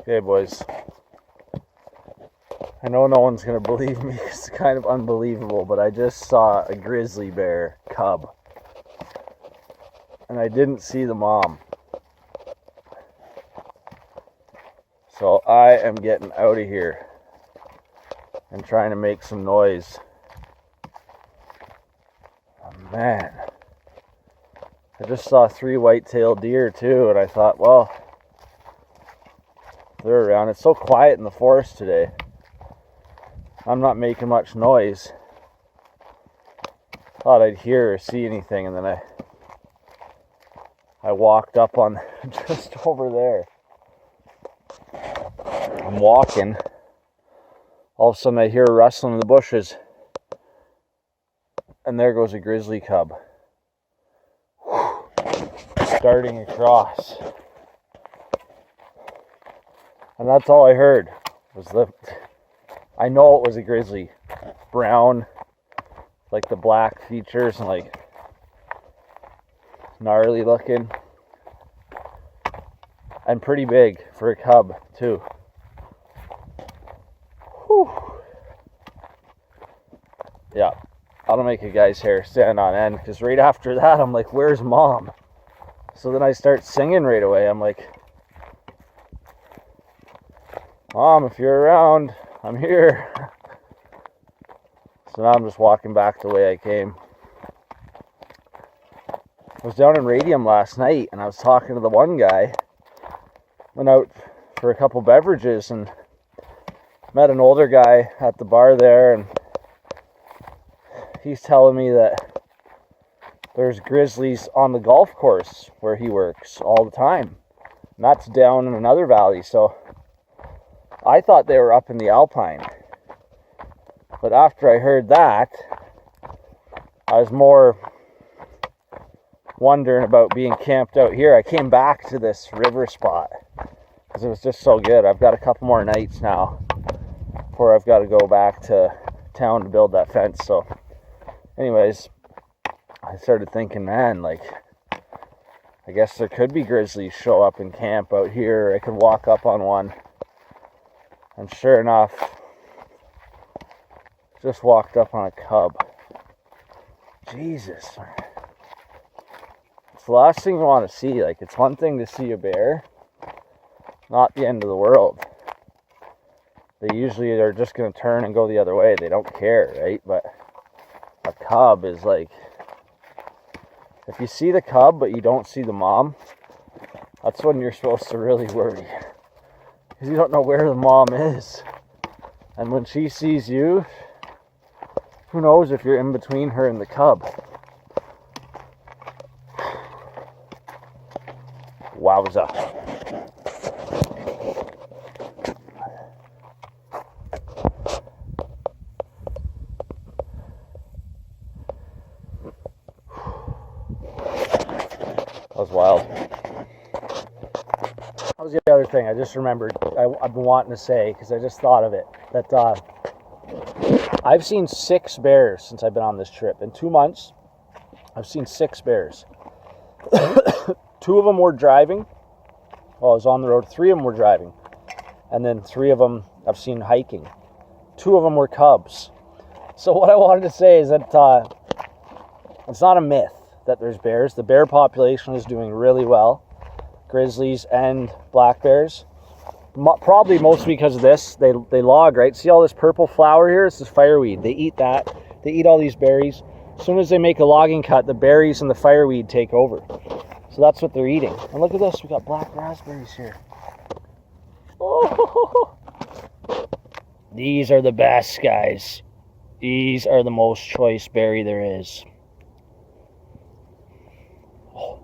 Okay, boys. I know no one's going to believe me. It's kind of unbelievable, but I just saw a grizzly bear cub. And I didn't see the mom. So I am getting out of here and trying to make some noise. Oh, man. I just saw 3 white-tailed deer too, and I thought, well, they're around. It's so quiet in the forest today. I'm not making much noise. Thought I'd hear or see anything, and then I walked up on just over there. I'm walking. All of a sudden I hear a rustling in the bushes. And there goes a grizzly cub. Starting across. And that's all I heard. I know it was a grizzly. Brown, like the black features, and like gnarly looking. And pretty big for a cub too. Whew. Yeah, that'll make a guy's hair stand on end, because right after that I'm like, where's mom? So then I start singing right away. I'm like, Mom, if you're around, I'm here. So now I'm just walking back the way I came. I was down in Radium last night, and I was talking to the one guy. Went out for a couple beverages and met an older guy at the bar there, and he's telling me that there's grizzlies on the golf course where he works all the time. And that's down in another valley, so I thought they were up in the Alpine. But after I heard that, I was more wondering about being camped out here. I came back to this river spot because it was just so good. I've got a couple more nights now before I've got to go back to town to build that fence. So anyways, I started thinking, man, like, I guess there could be grizzlies show up and camp out here. I could walk up on one. And sure enough, just walked up on a cub. Jesus. It's the last thing you want to see. Like, it's one thing to see a bear, not the end of the world. They usually are just going to turn and go the other way. They don't care, right? But a cub is like, if you see the cub but you don't see the mom, that's when you're supposed to really worry. Because you don't know where the mom is. And when she sees you, who knows if you're in between her and the cub. Wowza. That was wild. That was the other thing I just remembered I've been wanting to say, because I just thought of it, that I've seen 6 bears since I've been on this trip. In 2 months, I've seen 6 bears. 2 of them were driving. Well, I was on the road. 3 of them were driving. And then 3 of them I've seen hiking. 2 of them were cubs. So what I wanted to say is that it's not a myth that there's bears. The bear population is doing really well. Grizzlies and black bears. Probably mostly because of this. They log, right? See all this purple flower here? It's this fireweed. They eat that. They eat all these berries. As soon as they make a logging cut, the berries and the fireweed take over. So that's what they're eating. And look at this. We got black raspberries here. Oh, these are the best, guys. These are the most choice berry there is. Oh.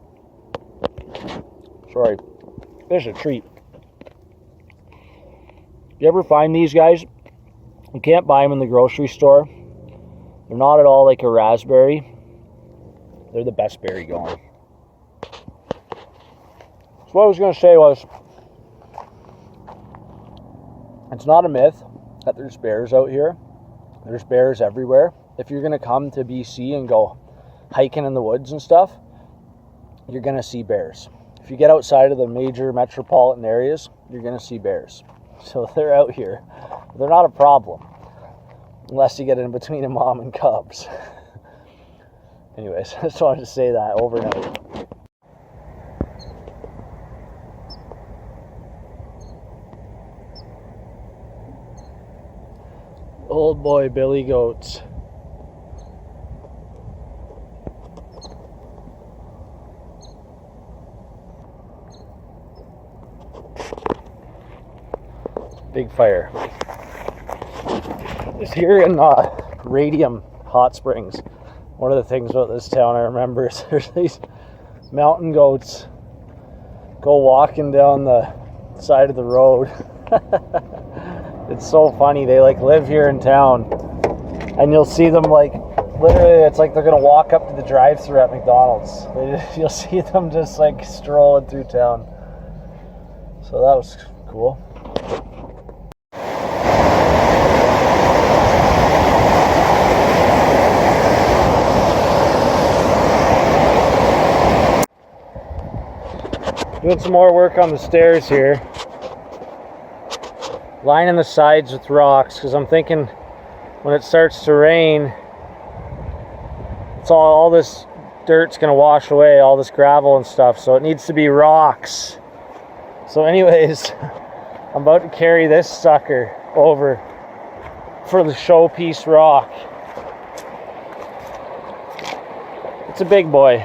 Sorry. This is a treat. You ever find these guys? You can't buy them in the grocery store. They're not at all like a raspberry. They're the best berry going. So what I was going to say was, it's not a myth that there's bears out here. There's bears everywhere. If you're going to come to BC and go hiking in the woods and stuff, you're going to see bears. if you get outside of the major metropolitan areas, you're going to see bears. So they're out here. They're not a problem unless you get in between a mom and cubs. Anyways, I just wanted to say that over and over. Old boy billy goats. Big fire. It's here in Radium Hot Springs. One of the things about this town I remember is there's these mountain goats go walking down the side of the road. It's so funny. They like live here in town, and you'll see them like literally. It's like they're gonna walk up to the drive-thru at McDonald's. You'll see them just like strolling through town. So that was cool. Doing some more work on the stairs here. Lining the sides with rocks, because I'm thinking when it starts to rain, it's all this dirt's gonna wash away, all this gravel and stuff, so it needs to be rocks. So anyways, I'm about to carry this sucker over for the showpiece rock. It's a big boy.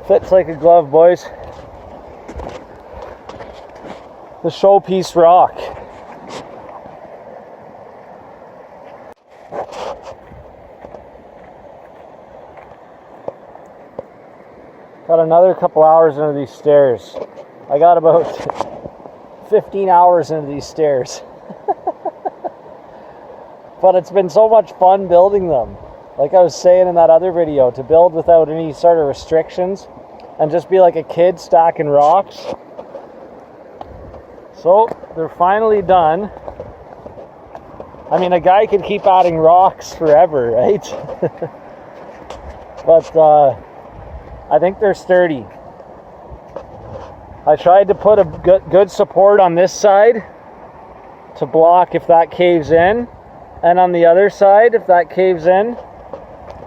Fits like a glove, boys. The showpiece rock. Got another couple hours into these stairs. I got about 15 hours into these stairs. But it's been so much fun building them. Like I was saying in that other video, to build without any sort of restrictions and just be like a kid stacking rocks. So they're finally done. I mean, a guy could keep adding rocks forever, right? But I think they're sturdy. I tried to put a good support on this side to block if that caves in, and on the other side if that caves in.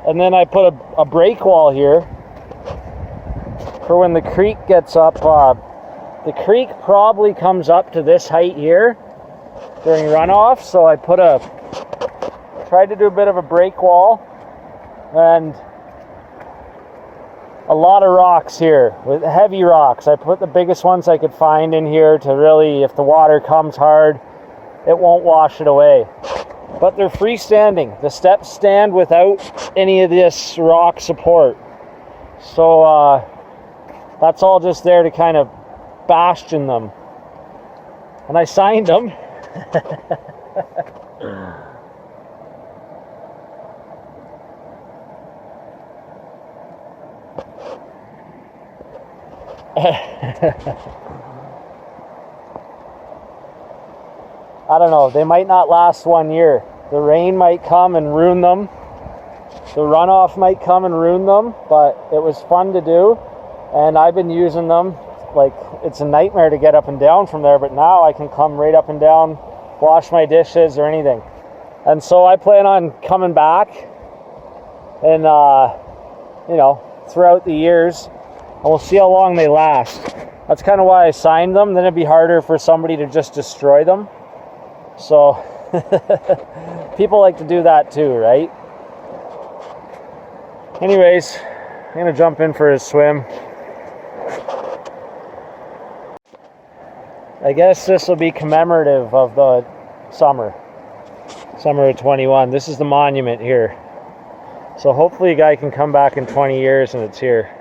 And then I put a break wall here for when the creek gets up. The creek probably comes up to this height here during runoff, so I tried to do a bit of a break wall and a lot of rocks here, with heavy rocks. I put the biggest ones I could find in here to really, if the water comes hard, it won't wash it away. But they're freestanding. The steps stand without any of this rock support. So that's all just there to kind of bastion them. And I signed them. I don't know, they might not last 1 year. The rain might come and ruin them. The runoff might come and ruin them, but it was fun to do. And I've been using them. Like, it's a nightmare to get up and down from there, but now I can come right up and down, wash my dishes or anything. And so I plan on coming back and, you know, throughout the years, and we'll see how long they last. That's kind of why I signed them. Then it'd be harder for somebody to just destroy them. So people like to do that too, right? Anyways, I'm gonna jump in for a swim. I guess this will be commemorative of the summer of 21. This is the monument here. So hopefully a guy can come back in 20 years and it's here.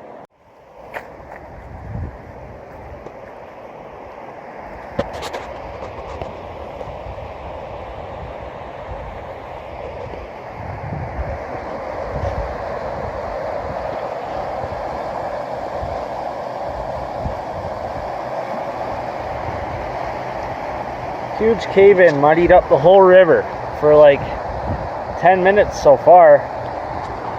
Huge cave-in, muddied up the whole river for like 10 minutes so far.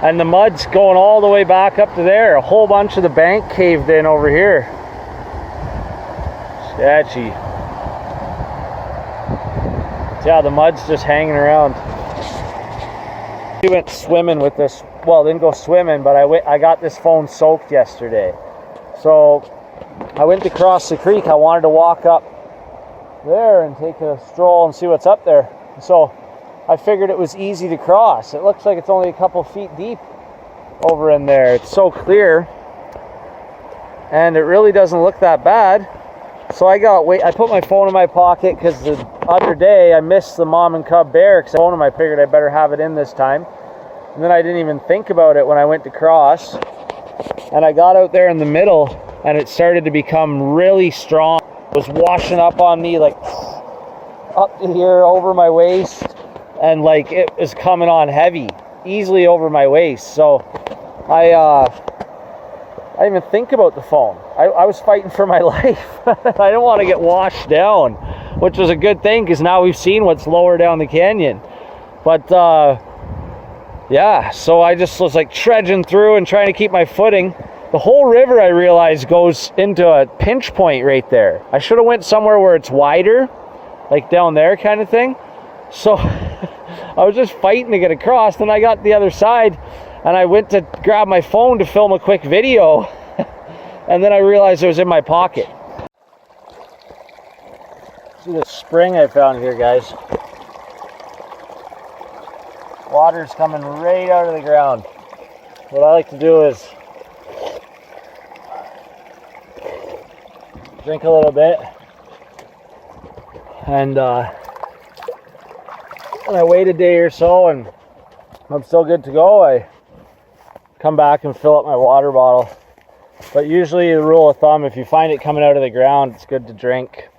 And the mud's going all the way back up to there. A whole bunch of the bank caved in over here. Sketchy. Yeah, the mud's just hanging around. We went swimming with this, well, didn't go swimming, but I got this phone soaked yesterday. So I went to cross the creek. I wanted to walk up there and take a stroll and see what's up there. So I figured it was easy to cross. It looks like it's only a couple feet deep over in there. It's so clear and it really doesn't look that bad. So I put my phone in my pocket because the other day I missed the mom and cub bear because I figured I better have it in this time. And then I didn't even think about it when I went to cross. And I got out there in the middle and it started to become really strong. It was washing up on me like up to here over my waist, and like it was coming on heavy, easily over my waist. So I didn't even think about the phone. I was fighting for my life. I didn't want to get washed down, which was a good thing because now we've seen what's lower down the canyon. But yeah, so I just was like trudging through and trying to keep my footing. The whole river, I realized, goes into a pinch point right there. I should have went somewhere where it's wider, like down there kind of thing. So I was just fighting to get across. Then I got to the other side and I went to grab my phone to film a quick video. And then I realized it was in my pocket. See the spring I found here, guys. Water's coming right out of the ground. What I like to do is drink a little bit, and when I wait a day or so and I'm still good to go, I come back and fill up my water bottle. But usually the rule of thumb, if you find it coming out of the ground, it's good to drink.